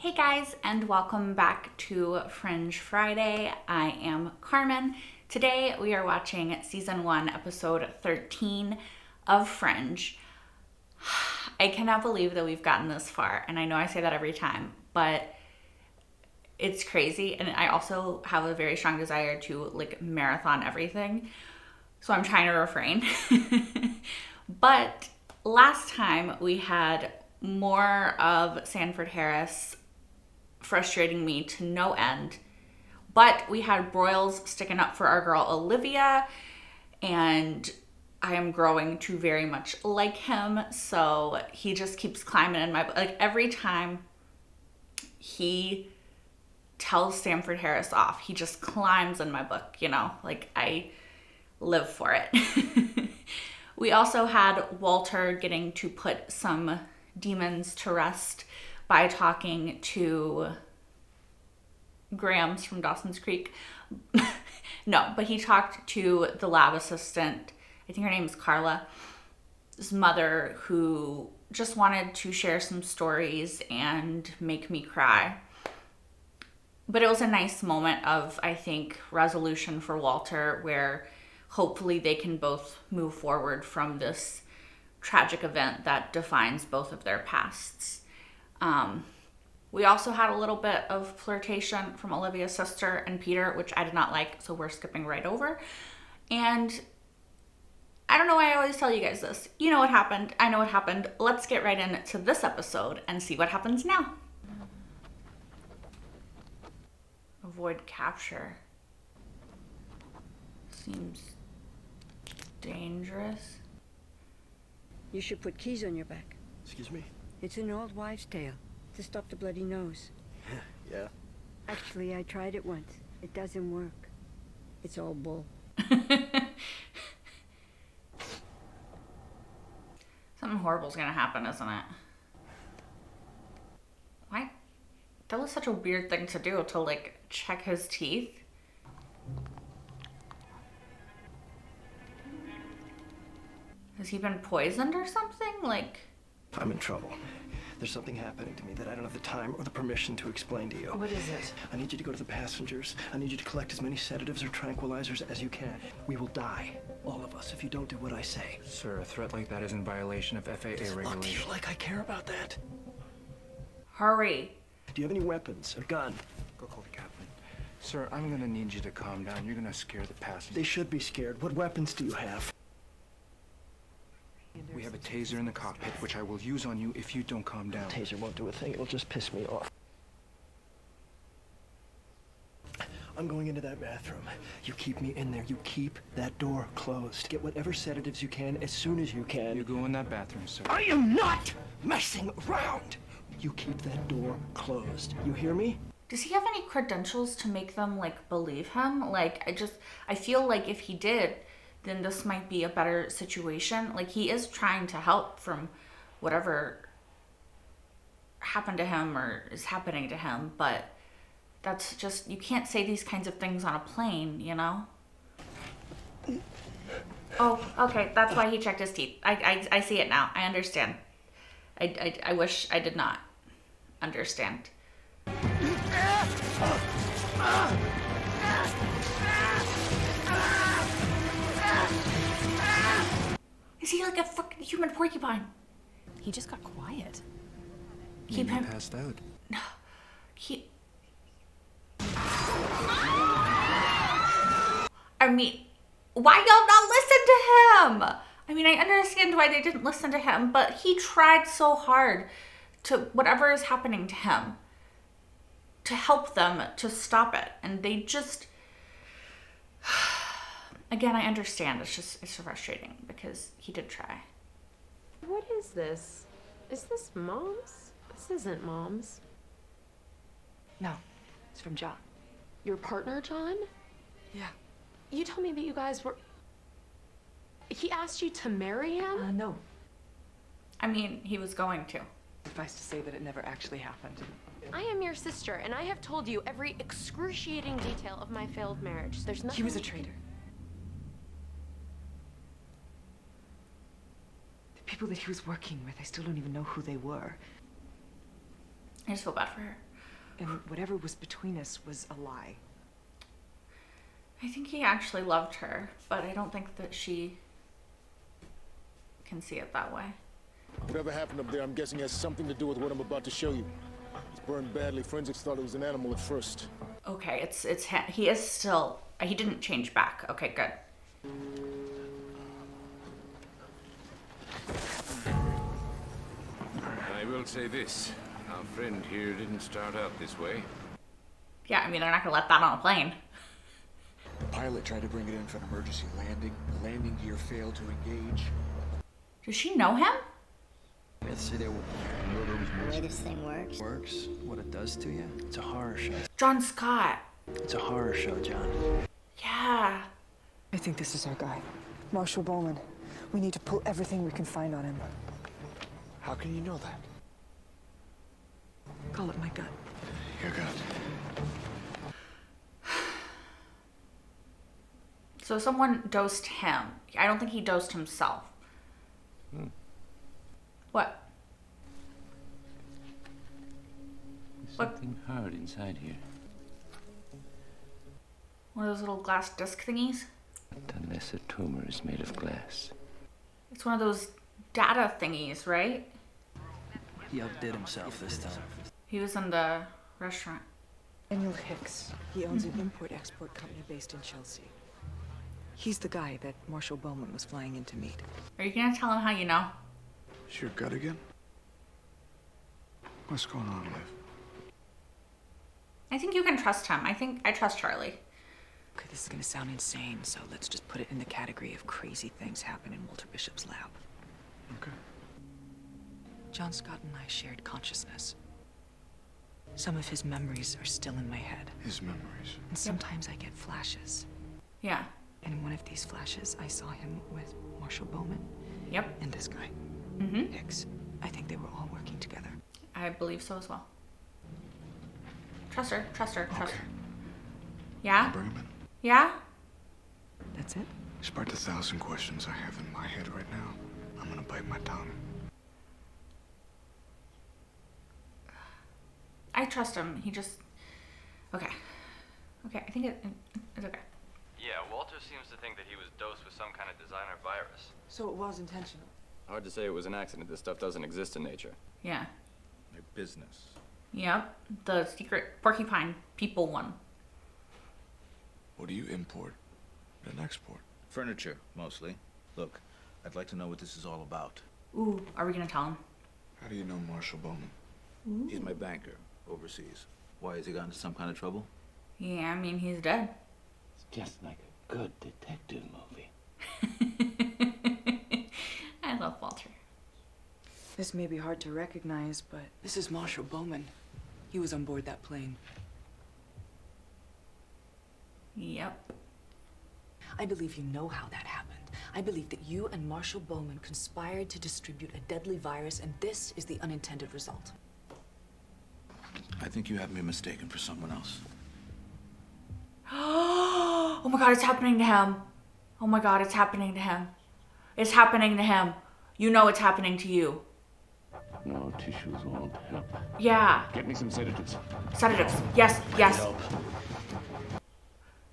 Hey guys, and welcome back to Fringe Friday. I am Carmen. Today we are watching season 1, episode 13 of Fringe. I cannot believe that we've gotten this far, and I know I say that every time, but it's crazy. And I also have a very strong desire to marathon everything, so I'm trying to refrain. But last time we had more of Sanford Harris frustrating me to no end, but we had broils sticking up for our girl Olivia, and I am growing to very much like him, so he just keeps climbing in my, every time he tells Sanford Harris off, he just climbs in my book, I live for it. We also had Walter getting to put some demons to rest by talking to Grams from Dawson's Creek. No, but he talked to the lab assistant, I think her name is Carla, his mother, who just wanted to share some stories and make me cry. But it was a nice moment of, I think, resolution for Walter, where hopefully they can both move forward from this tragic event that defines both of their pasts. We also had a little bit of flirtation from Olivia's sister and Peter, which I did not like, so we're skipping right over. And I don't know why I always tell you guys this. You know what happened. I know what happened. Let's get right into this episode and see what happens now. Avoid capture. Seems dangerous. You should put keys on your back. Excuse me? It's an old wives' tale to stop the bloody nose. Yeah. Actually, I tried it once. It doesn't work. It's all bull. Something horrible's gonna happen, isn't it? Why? That was such a weird thing to do, to check his teeth. Has he been poisoned or something? I'm in trouble. There's something happening to me that I don't have the time or the permission to explain to you. What is it? I need you to go to the passengers. I need you to collect as many sedatives or tranquilizers as you can. We will die, all of us, if you don't do what I say. Sir, a threat like that is in violation of FAA Does it look to you regulations. like I care about that? Hurry. Do you have any weapons? A gun? Go call the captain. Sir, I'm gonna need you to calm down. You're gonna scare the passengers. They should be scared. What weapons do you have? We have a taser in the cockpit, which I will use on you if you don't calm down. Taser won't do a thing. It'll just piss me off. I'm going into that bathroom. You keep me in there. You keep that door closed. Get whatever sedatives you can as soon as you can. You go in that bathroom, sir. I am not messing around. You keep that door closed. You hear me? Does he have any credentials to make them believe him? I feel like if he did, then this might be a better situation. He is trying to help from whatever happened to him or is happening to him, but that's just, you can't say these kinds of things on a plane, you know? Oh, okay, that's why he checked his teeth. I see it now. I understand. I wish I did not understand. Is he like a fucking human porcupine? He just got quiet. Keep Maybe him. he passed out. Keep. I mean, why y'all not listen to him? I mean, I understand why they didn't listen to him, but he tried so hard to whatever is happening to him to help them to stop it, and they just. Again, I understand. It's frustrating because he did try. What is this? Is this Mom's? This isn't Mom's. No, it's from John. Your partner, John? Yeah. You told me that you guys were... He asked you to marry him? No. I mean, he was going to. Suffice to say that it never actually happened. I am your sister, and I have told you every excruciating detail of my failed marriage. There's nothing... He was a traitor. The people that he was working with, I still don't even know who they were. I just feel bad for her. And whatever was between us was a lie. I think he actually loved her, but I don't think that she can see it that way. Whatever happened up there, I'm guessing has something to do with what I'm about to show you. It's burned badly. Forensics thought it was an animal at first. Okay, it's him. He is still, he didn't change back. Okay, good. I will say this. Our friend here didn't start out this way. Yeah, I mean, they're not gonna let that on a plane. The pilot tried to bring it in for an emergency landing. The landing gear failed to engage. Does she know him? Let's see there. The way this thing works. Works. What it does to you. It's a horror show. John Scott. It's a horror show, John. Yeah. I think this is our guy. Marshall Bowman. We need to pull everything we can find on him. How can you know that? Call it my gut. Your gut. So someone dosed him. I don't think he dosed himself. What? There's What? something hard inside here. One of those little glass disc thingies? Unless a tumor is made of glass. It's one of those data thingies, right? He outdid himself this time. He was in the restaurant. Daniel Hicks. He owns an import-export company based in Chelsea. He's the guy that Marshall Bowman was flying in to meet. Are you gonna tell him how you know? It's your gut again? What's going on, Liv? I think you can trust him. I trust Charlie. Okay, this is gonna sound insane, so let's just put it in the category of crazy things happen in Walter Bishop's lab. Okay. John Scott and I shared consciousness. Some of his memories are still in my head, His memories. and sometimes I get flashes. Yeah. And in one of these flashes, I saw him with Marshall Bowman Yep. and this guy, Mm-hmm. Hicks. I think they were all working together. I believe so as well. Trust her. Trust her. Trust her. Yeah? Bring him in. Yeah? That's it? Despite the 1,000 questions I have in my head right now, I'm gonna bite my tongue. I trust him. He just... Okay. Okay, I think it's okay. Yeah, Walter seems to think that he was dosed with some kind of designer virus. So it was intentional. Hard to say it was an accident. This stuff doesn't exist in nature. Yeah. Their business. Yep. The secret porcupine people one. What do you import and export? Furniture, mostly. Look, I'd like to know what this is all about. Ooh, are we gonna tell him? How do you know Marshall Bowman? He's my banker, overseas. Why, has he gotten into some kind of trouble? Yeah, I mean, he's dead. It's just like a good detective movie. I love Walter. This may be hard to recognize, but this is Marshall Bowman. He was on board that plane. Yep. I believe you know how that happened. I believe that you and Marshall Bowman conspired to distribute a deadly virus, and this is the unintended result. I think you have me mistaken for someone else. Oh my god, it's happening to him. Oh my god, it's happening to him. It's happening to him. You know it's happening to you. No tissues won't help. Yeah. Get me some sedatives. Sedatives. Yes, yes.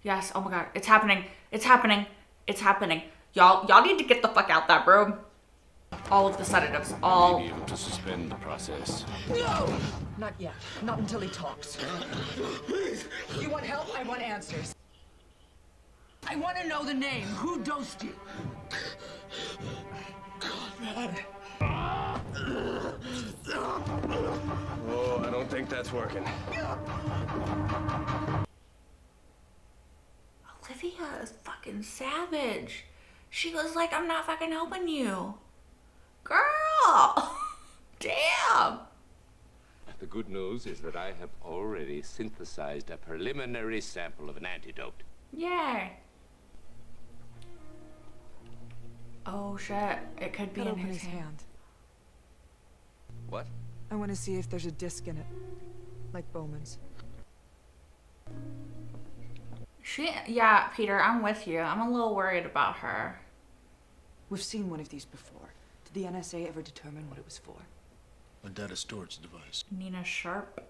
Yes, oh my god, it's happening. It's happening. It's happening. Y'all need to get the fuck out that room. All of the sedatives, all. May be able to suspend the process. No! Not yet. Not until he talks. You want help? I want answers. I want to know the name. Who dosed you? Oh, I don't think that's working. Olivia is fucking savage. She was like, I'm not fucking helping you. Girl! Damn! The good news is that I have already synthesized a preliminary sample of an antidote. Yay. Oh shit, it could be Cut in open his his hand. What? I want to see if there's a disc in it, like Bowman's. Yeah, Peter, I'm with you. I'm a little worried about her. We've seen one of these before. Did the NSA ever determine what it was for? A data storage device. Nina Sharp.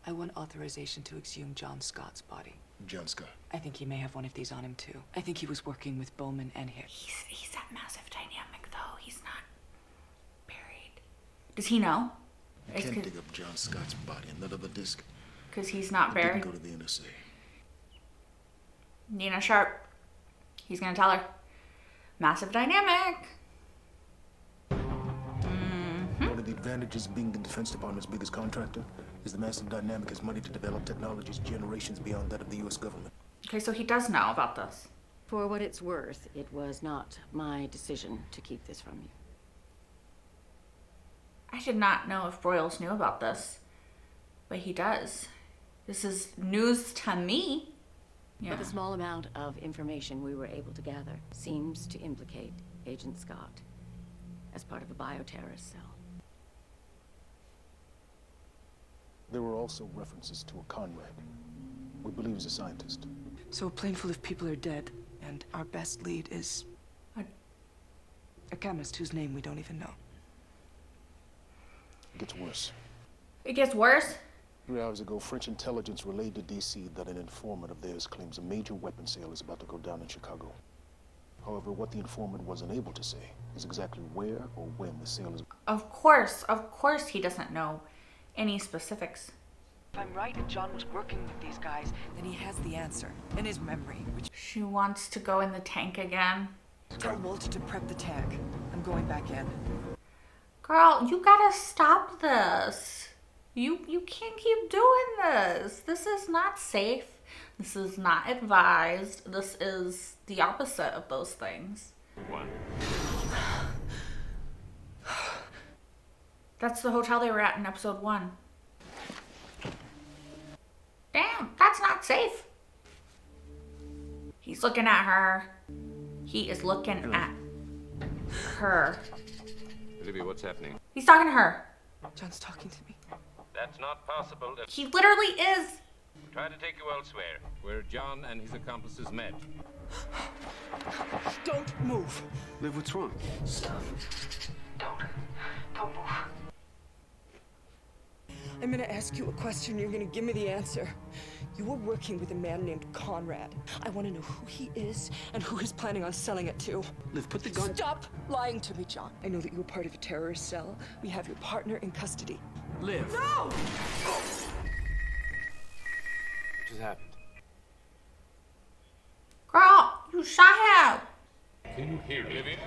I want authorization to exhume John Scott's body. John Scott. I think he may have one of these on him, too. I think he was working with Bowman and Hicks. He's that massive dynamic, though. He's not buried. Does he know? You can't dig up John Scott's body and let the disc. Because he's not It buried. didn't go to the NSA. Nina Sharp. He's gonna tell her. Massive dynamic. One of the advantages of being the Defense Department's biggest contractor is the massive dynamic has money to develop technologies generations beyond that of the U.S. government. Okay, so he does know about this. For what it's worth, it was not my decision to keep this from you. I did not know if Broyles knew about this, but he does. This is news to me. Yeah. But the small amount of information we were able to gather seems to implicate Agent Scott as part of a bioterrorist cell. There were also references to a Conrad. We believe he's a scientist. So a plane full of people are dead, and our best lead is a chemist whose name we don't even know. It gets worse. It gets worse? 3 hours ago, French intelligence relayed to D.C. that an informant of theirs claims a major weapon sale is about to go down in Chicago. However, what the informant wasn't able to say is exactly where or when the sale is. Of course he doesn't know any specifics. If I'm right and John was working with these guys, then he has the answer in his memory, which... She wants to go in the tank again. Tell Walter to prep the tank. I'm going back in. Girl, you gotta stop this. You can't keep doing this. This is not safe. This is not advised. This is the opposite of those things. One. That's the hotel they were at in episode 1. Damn, that's not safe. He's looking at her. He is looking at her. Olivia, what's happening? He's talking to her. John's talking to me. That's not possible. He literally is. Try to take you elsewhere, where John and his accomplices met. Don't move. Liv, what's wrong? Stop. Don't move. I'm gonna ask you a question. You're gonna give me the answer. You were working with a man named Conrad. I want to know who he is and who he's planning on selling it to. Liv, put the gun. Stop lying to me, John. I know that you were part of a terrorist cell. We have your partner in custody. Liv. No! What just happened? Girl, you shot him. Can you hear me? Olivia?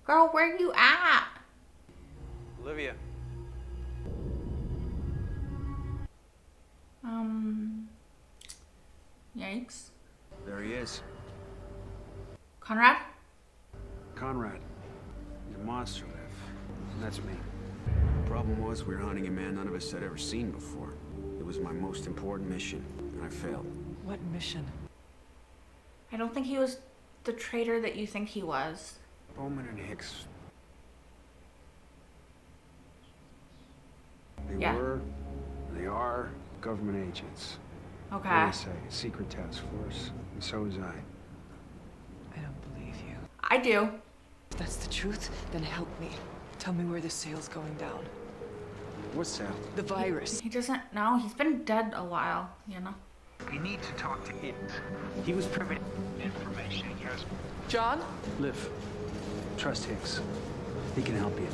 Girl, where you at? Olivia. Yikes. There he is. Conrad? Conrad. He's a monster, Liv. And that's me. The problem was we were hunting a man none of us had ever seen before. It was my most important mission, and I failed. What mission? I don't think he was the traitor that you think he was. Bowman and Hicks. They Yeah. were, they are government agents. Okay. NSA, a secret task force, and so was I. I don't believe you. I do. If that's the truth, then help me. Tell me where the sale's going down. What's that? The virus. He doesn't know. He's been dead a while, you know? We need to talk to Hicks. He was privy to information he has. John? Liv, trust Hicks. He can help you.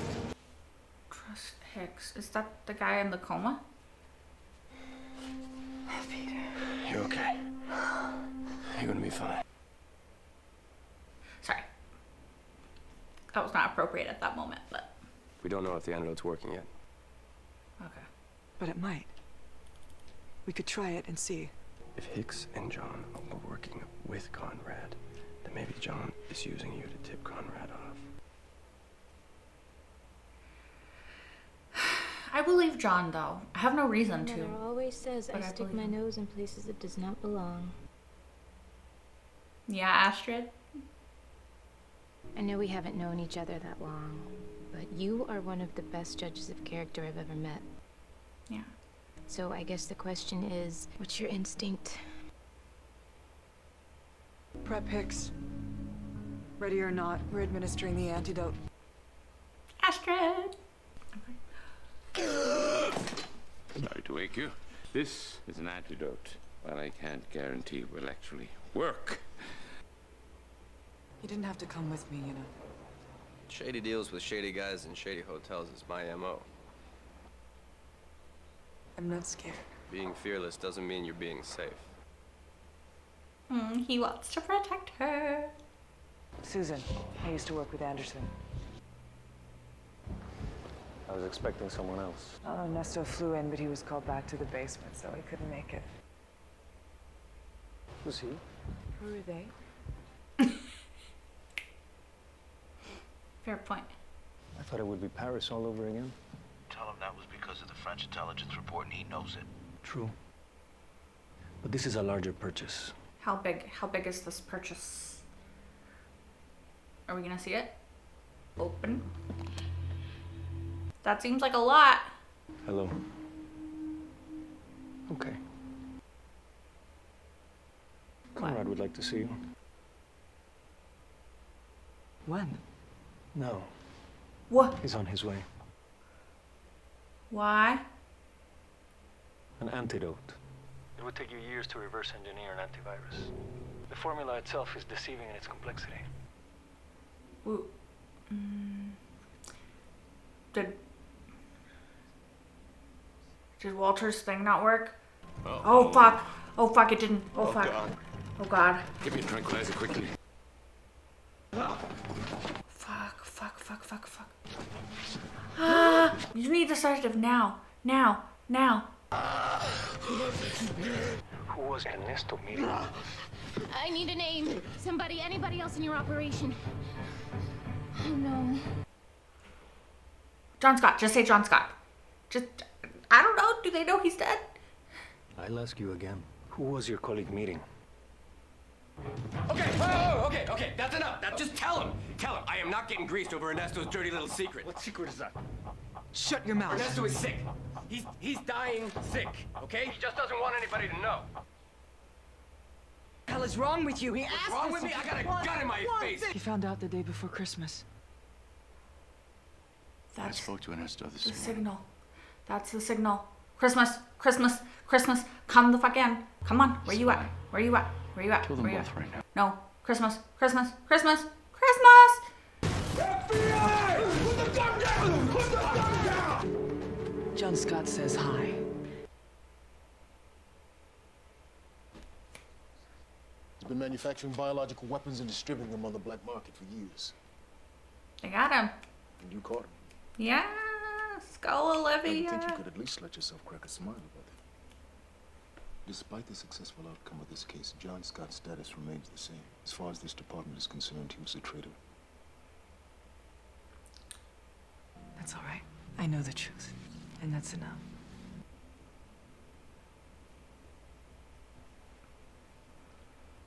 Trust Hicks. Is that the guy in the coma? You're okay. You're gonna be fine. Sorry. That was not appropriate at that moment, but We don't know if the antidote's working yet. okay. But it might. We could try it and see. If Hicks and John were working with Conrad, then maybe John is using you to tip Conrad off. I believe John, though. I have no reason to. Mother always says I but I stick believe my him. nose in places it does not belong. Yeah, Astrid? I know we haven't known each other that long, but you are one of the best judges of character I've ever met. Yeah. So I guess the question is, what's your instinct? Prep Hicks. Ready or not, we're administering the antidote. Astrid! Sorry to wake you. This is an antidote. Well, I can't guarantee it will actually work. You didn't have to come with me, you know. Shady deals with shady guys in shady hotels is my MO. I'm not scared. Being fearless doesn't mean you're being safe. He wants to protect her. Susan, I used to work with Anderson. I was expecting someone else. Oh, Nesto flew in, but he was called back to the basement, so he couldn't make it. Who's he? Who are they? Fair point. I thought it would be Paris all over again. Tell him that was because of the French intelligence report and he knows it. True. But this is a larger purchase. How big is this purchase? Are we gonna see it? Open. That seems like a lot. Hello. Okay. Conrad would like to see you. When? No. What? He's on his way. Why? An antidote. It would take you years to reverse engineer an antivirus. The formula itself is deceiving in its complexity. Ooh. Did Walter's thing not work? Oh fuck. Oh fuck, it didn't. Oh fuck. God. Oh god. Give me a tranquilizer quickly. Fuck. Ah, you need the sedative now. Now. Who was Ernesto meeting? I need a name. Somebody, anybody else in your operation. Oh no. John Scott. Just say John Scott. I don't know. Do they know he's dead? I'll ask you again. Who was your colleague meeting? Okay, okay, that's enough. Now just tell him. I am not getting greased over Ernesto's dirty little secret. What secret is that? Shut your mouth. Ernesto is sick. He's dying sick, okay? He just doesn't want anybody to know. What the hell is wrong with you? He asked What's wrong us with me? I got a gun in my face. He found out the day before Christmas. I spoke to Ernesto this The morning. signal. That's the signal. Christmas. Come the fuck in. Come on. Where you at? Kill them both right now. No. Christmas. FBI! Put the gun down! Put the gun down! John Scott says hi. He's been manufacturing biological weapons and distributing them on the black market for years. They got him. And you caught him. Yes. Go, I Olivia. would think you could at least let yourself crack a smile about it. Despite the successful outcome of this case, John Scott's status remains the same. As far as this department is concerned, he was a traitor. That's all right. I know the truth, and that's enough.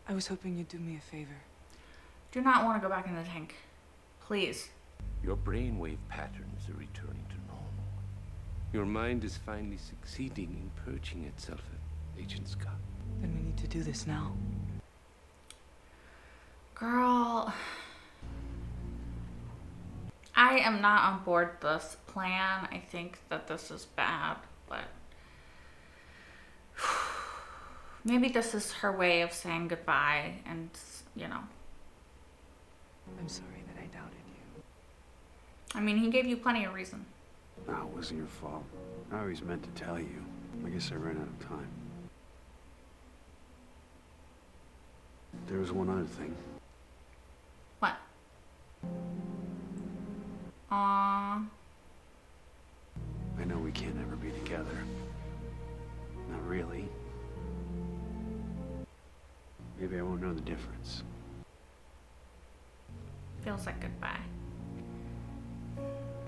I was hoping you'd do me a favor. Do not want to go back in the tank. Please. Your brainwave patterns are returning to normal. Your mind is finally succeeding in purging itself of Agent Scott. Then we need to do this now. Girl. I am not on board this plan. I think that this is bad, but maybe this is her way of saying goodbye and, you know. I'm sorry that I doubted you. I mean, he gave you plenty of reason. No, it wasn't your fault. I always meant to tell you. I guess I ran out of time. There was one other thing. What? Aww. I know we can't ever be together. Not really. Maybe I won't know the difference. Feels like goodbye.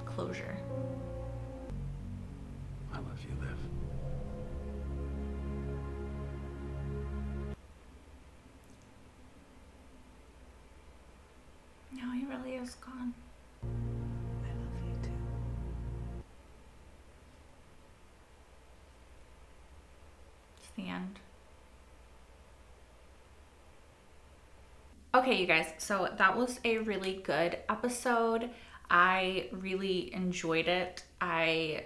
Closure. I love you, Liv. No, he really is gone. I love you too. It's the end. Okay, you guys, so that was a really good episode. I really enjoyed it. I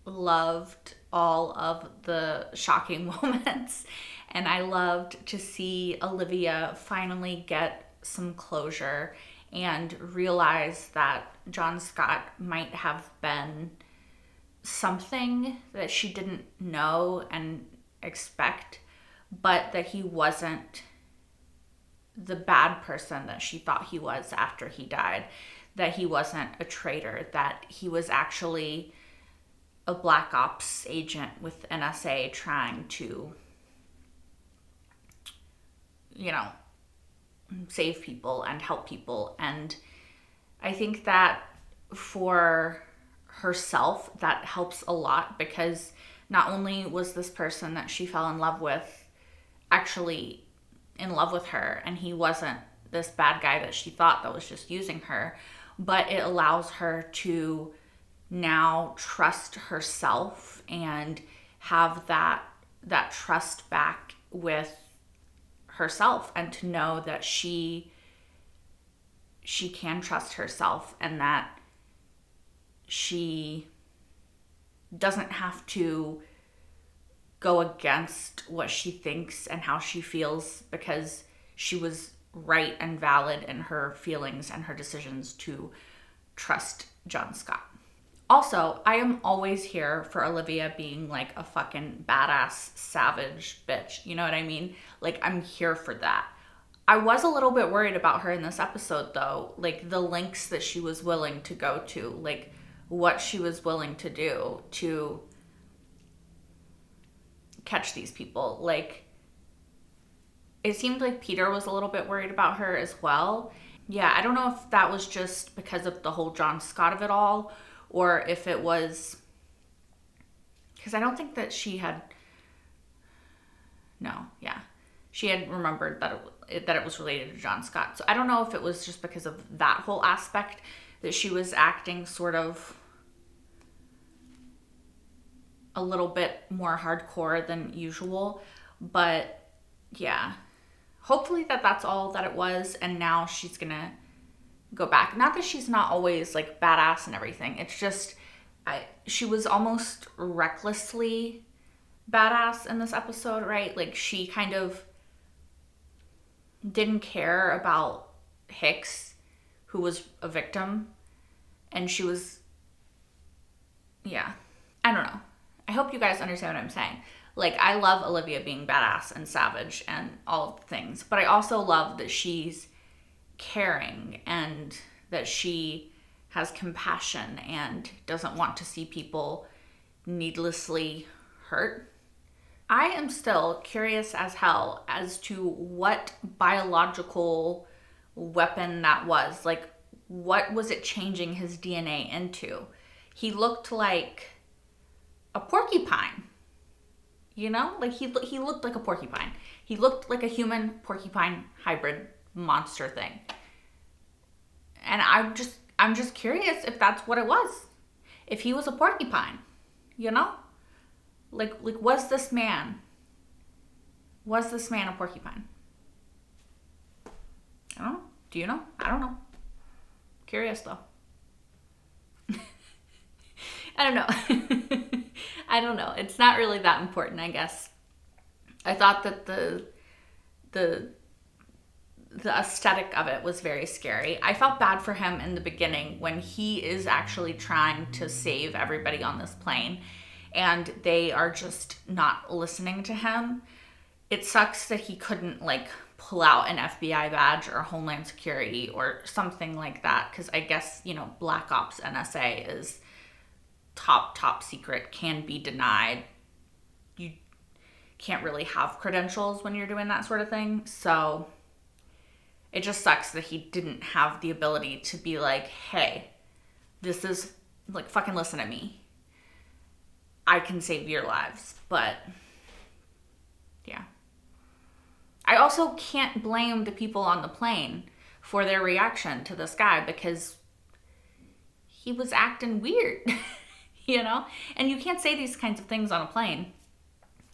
loved all of the shocking moments. And I loved to see Olivia finally get some closure and realize that John Scott might have been something that she didn't know and expect, but that he wasn't the bad person that she thought he was after he died, that he wasn't a traitor, that he was actually a Black Ops agent with NSA trying to, you know, save people and help people. And I think that for herself, that helps a lot, because not only was this person that she fell in love with actually in love with her, and he wasn't this bad guy that she thought that was just using her, but it allows her to now trust herself and have that trust back with herself, and to know that she can trust herself, and that she doesn't have to go against what she thinks and how she feels, because she was right and valid in her feelings and her decisions to trust John Scott. Also, I am always here for Olivia being like a fucking badass, savage bitch. You know what I mean? Like, I'm here for that. I was a little bit worried about her in this episode, though. Like, the lengths that she was willing to go to. Like, what she was willing to do to catch these people. Like, it seemed like Peter was a little bit worried about her as well. Yeah, I don't know if that was just because of the whole John Scott of it all, or if it was, because I don't think that she had, she had remembered that it was related to John Scott. So I don't know if it was just because of that whole aspect that she was acting sort of a little bit more hardcore than usual. But yeah, hopefully that's all that it was, and now she's gonna go back. Not that she's not always like badass and everything. It's just she was almost recklessly badass in this episode, right? Like, she kind of didn't care about Hicks, who was a victim, and she was, I don't know. I hope you guys understand what I'm saying. Like, I love Olivia being badass and savage and all of the things, but I also love that she's caring and that she has compassion and doesn't want to see people needlessly hurt. I am still curious as hell as to what biological weapon that was. Like, what was it changing his DNA into? He looked like a porcupine. You know? Like, he looked like a porcupine. He looked like a human porcupine hybrid monster thing. And I'm just curious if that's what it was. If he was a porcupine, you know? Like was this man a porcupine? I don't know. Do you know? I don't know. Curious though. I don't know. I don't know. It's not really that important, I guess. I thought that the aesthetic of it was very scary. I felt bad for him in the beginning when he is actually trying to save everybody on this plane and they are just not listening to him. It sucks that he couldn't like pull out an FBI badge or Homeland Security or something like that, because I guess, you know, Black Ops NSA is top secret, can be denied. You can't really have credentials when you're doing that sort of thing. So it just sucks that he didn't have the ability to be like, hey, this is like, fucking listen to me. I can save your lives. But yeah. I also can't blame the people on the plane for their reaction to this guy, because he was acting weird, you know? And you can't say these kinds of things on a plane.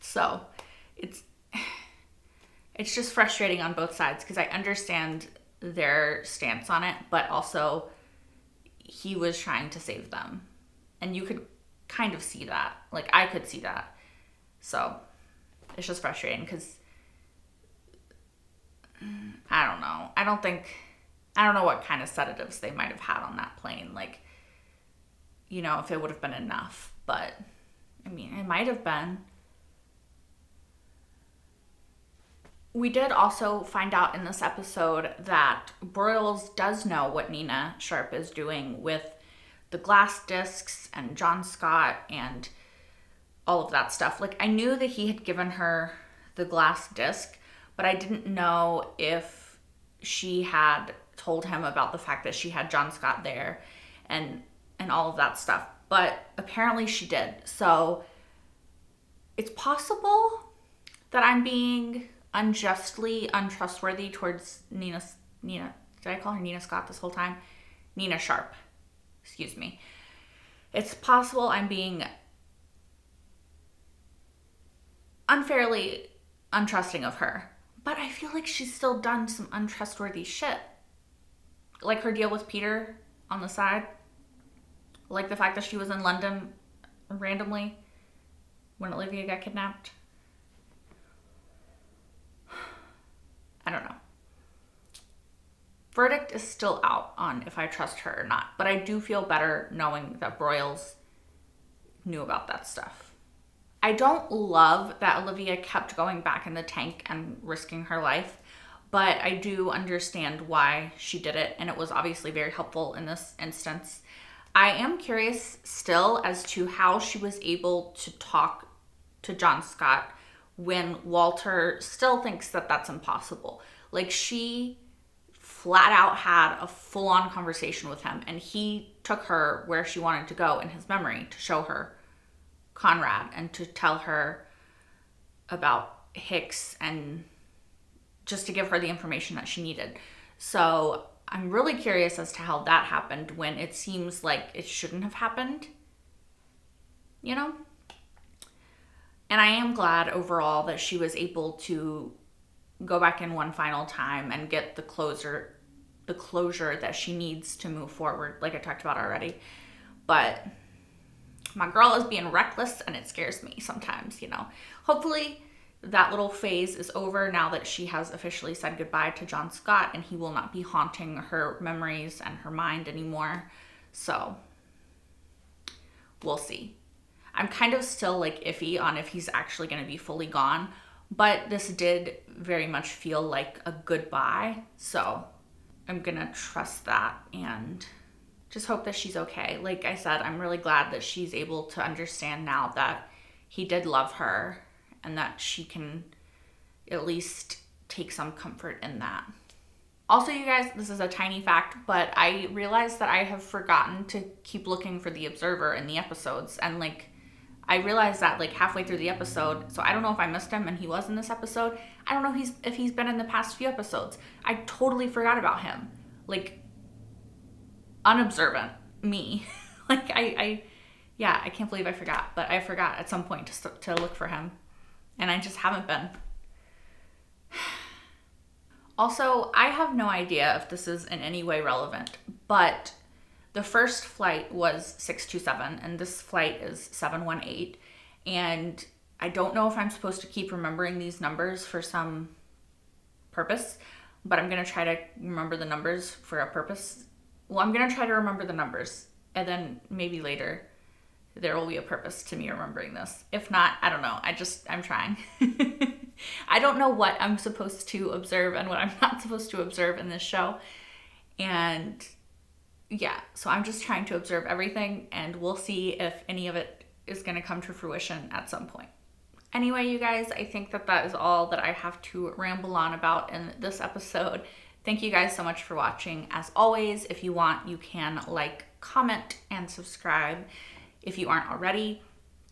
So it's just frustrating on both sides, because I understand their stance on it, but also he was trying to save them. And you could kind of see that. Like, I could see that. So it's just frustrating because I don't know. I don't know what kind of sedatives they might have had on that plane. Like, you know, if it would have been enough. But, I mean, it might have been. We did also find out in this episode that Broyles does know what Nina Sharp is doing with the glass discs and John Scott and all of that stuff. Like, I knew that he had given her the glass disc, but I didn't know if she had told him about the fact that she had John Scott there and all of that stuff. But apparently she did. So it's possible that I'm being unjustly untrustworthy towards Nina. Did I call her Nina Scott this whole time? Nina Sharp. Excuse me. It's possible I'm being unfairly untrusting of her. But I feel like she's still done some untrustworthy shit. Like her deal with Peter on the side. Like the fact that she was in London randomly when Olivia got kidnapped. I don't know. Verdict is still out on if I trust her or not, but I do feel better knowing that Broyles knew about that stuff. I don't love that Olivia kept going back in the tank and risking her life, but I do understand why she did it, and it was obviously very helpful in this instance. I am curious still as to how she was able to talk to John Scott when Walter still thinks that that's impossible. Like, she flat out had a full-on conversation with him, and he took her where she wanted to go in his memory to show her Conrad and to tell her about Hicks and just to give her the information that she needed. So I'm really curious as to how that happened when it seems like it shouldn't have happened, you know? And I am glad overall that she was able to go back in one final time and get the closure that she needs to move forward, like I talked about already. But my girl is being reckless, and it scares me sometimes, you know. Hopefully that little phase is over now that she has officially said goodbye to John Scott, and he will not be haunting her memories and her mind anymore. So we'll see. I'm kind of still like iffy on if he's actually going to be fully gone, but this did very much feel like a goodbye. So I'm going to trust that and just hope that she's okay. Like I said, I'm really glad that she's able to understand now that he did love her and that she can at least take some comfort in that. Also, you guys, this is a tiny fact, but I realized that I have forgotten to keep looking for the Observer in the episodes. And like, I realized that like halfway through the episode, so I don't know if I missed him and he was in this episode. I don't know if he's been in the past few episodes. I totally forgot about him. Like, unobservant me. Like, I can't believe I forgot. But I forgot at some point to look for him. And I just haven't been. Also, I have no idea if this is in any way relevant, but the first flight was 627 and this flight is 718. And I don't know if I'm supposed to keep remembering these numbers for some purpose, but I'm going to try to remember the numbers for a purpose. Well, I'm going to try to remember the numbers, and then maybe later there will be a purpose to me remembering this. If not, I don't know. I'm trying. I don't know what I'm supposed to observe and what I'm not supposed to observe in this show. And yeah, so I'm just trying to observe everything, and we'll see if any of it is going to come to fruition at some point. Anyway, you guys, I think that is all that I have to ramble on about in this episode. Thank you guys so much for watching. As always, if you want, you can like, comment, and subscribe. If you aren't already,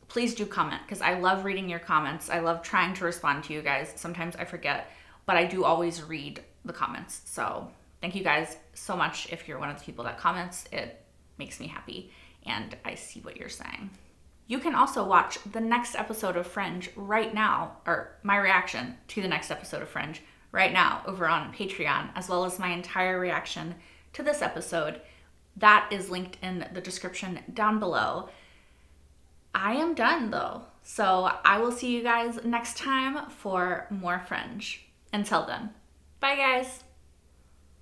please do comment, because I love reading your comments. I love trying to respond to you guys. Sometimes I forget, but I do always read the comments. So thank you guys so much. If you're one of the people that comments, it makes me happy, and I see what you're saying. You can also watch the next episode of Fringe right now, or my reaction to the next episode of Fringe right now over on Patreon, as well as my entire reaction to this episode. That is linked in the description down below. I am done though. So I will see you guys next time for more Fringe. Until then, bye guys.